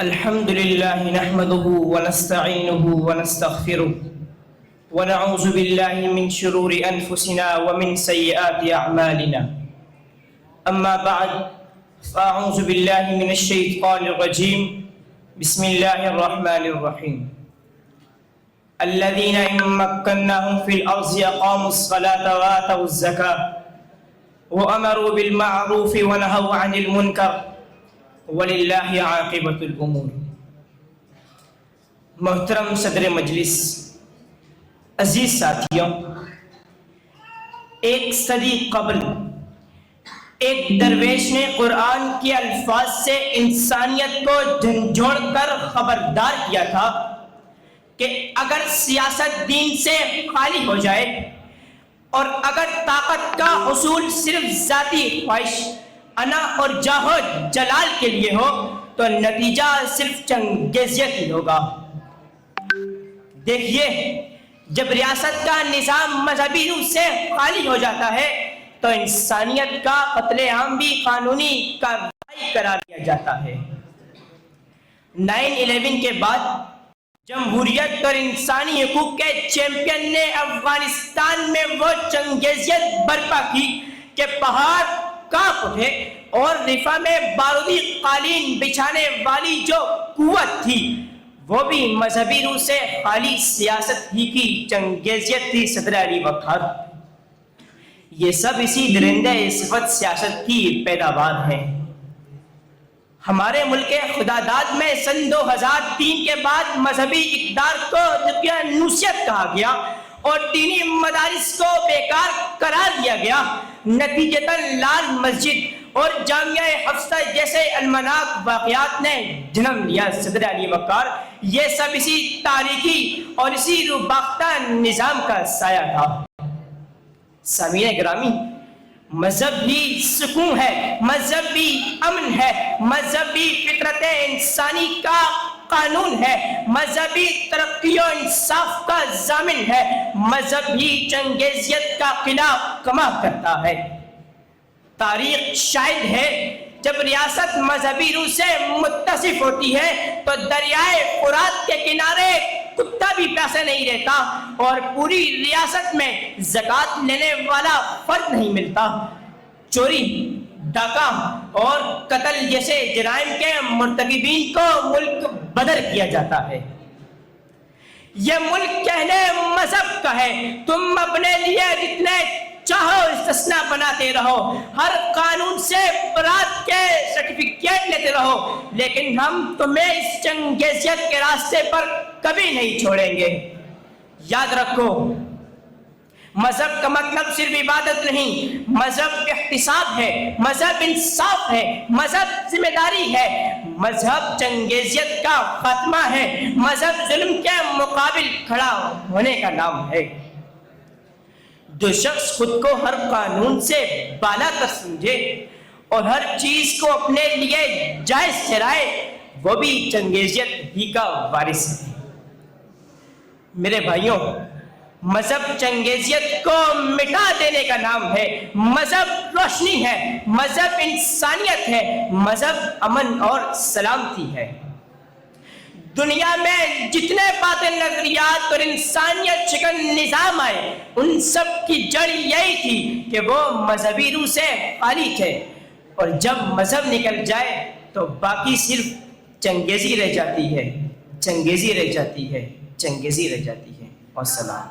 الحمد لله نحمده ونستعينه ونستغفره ونعوذ بالله من شرور أنفسنا ومن سيئات أعمالنا. أما بعد فأعوذ بالله من الشيطان الرجيم. بسم الله الرحمن الرحيم. الذين إن مكناهم في الأرض أقاموا الصلاة وآتوا الزكاة وأمروا بالمعروف ونهوا عن المنكر وَلِلَّهِ عَاقِبَةُ الْأُمُورِ. محترم صدر مجلس، عزیز ساتھیوں، ایک صدی قبل ایک درویش نے قرآن کے الفاظ سے انسانیت کو جھنجھوڑ کر خبردار کیا تھا کہ اگر سیاست دین سے خالی ہو جائے اور اگر طاقت کا حصول صرف ذاتی خواہش، انا اور جاہ و جلال کے لیے ہو تو نتیجہ صرف چنگیزیت ہی ہوگا. دیکھیے، جب ریاست کا نظام مذہبی روح سے خالی ہو جاتا ہے تو انسانیت کا قتل عام بھی قانونی کارروائی قرار دیا جاتا ہے. 9/11 کے بعد جمہوریت اور انسانی حقوق کے چیمپئن نے افغانستان میں وہ چنگیزیت برپا کی کہ پہاڑ کانپ اٹھے اور رفا میں بارودی قالین بچھانے والی جو قوت تھی وہ بھی مذہبی روح سے خالی سیاست ہی کی چنگیزیت تھی. صدر علی وقار، یہ سب اسی درندہ صفت سیاست کی پیداوار ہیں. ہمارے ملک خداداد میں سن 2003 کے بعد مذہبی اقدار کو دقیانوسیت کہا گیا اور دینی مدارس کو بیکار قرار دیا گیا. نتیجتاً لال مسجد اور جامعہ حفصہ جیسے المناک واقعات نے جنم لیا. صدر علی وقار، یہ سب اسی تاریخی اور اسی روباختہ نظام کا سایہ تھا. سامعین گرامی، مذہب بھی سکون ہے، مذہب بھی امن ہے، مذہب بھی فطرت انسانی کا قانون ہے، مذہبی ترقی و انصاف کا ضامن ہے، مذہبی چنگیزیت کا قلعہ کما کرتا ہے. تاریخ شاہد ہے جب ریاست مذہبی روح سے متصف ہوتی ہے تو دریائے فرات کے کنارے کتا بھی پیاسا نہیں رہتا اور پوری ریاست میں زکوٰۃ لینے والا فرد نہیں ملتا. چوری، ڈاکہ اور قتل جیسے جرائم کے مرتکبین کو ملک بدر کیا جاتا ہے. یہ ملک کہنے مذہب کا ہے، تم اپنے لیے جتنے چاہو استثناء بناتے رہو، ہر قانون سے برات کے سرٹیفکیٹ لیتے رہو، لیکن ہم تمہیں اس چنگیزیت کے راستے پر کبھی نہیں چھوڑیں گے. یاد رکھو، مذہب کا مطلب صرف عبادت نہیں، مذہب احتساب ہے، مذہب انصاف ہے، مذہب ذمہ داری ہے، مذہب چنگیزیت کا خاتمہ ہے، مذہب ظلم کے مقابل کھڑا ہونے کا نام ہے. جو شخص خود کو ہر قانون سے بالا کر سمجھے اور ہر چیز کو اپنے لیے جائز ٹھہرائے وہ بھی چنگیزیت ہی کا وارث ہے. میرے بھائیوں، مذہب چنگیزیت کو مٹا دینے کا نام ہے، مذہب روشنی ہے، مذہب انسانیت ہے، مذہب امن اور سلامتی ہے. دنیا میں جتنے باطل نظریات اور انسانیت شکن نظام آئے ان سب کی جڑ یہی تھی کہ وہ مذہبی روح سے خالی تھے، اور جب مذہب نکل جائے تو باقی صرف چنگیزی رہ جاتی ہے، چنگیزی رہ جاتی ہے، چنگیزی رہ جاتی ہے. والسلام.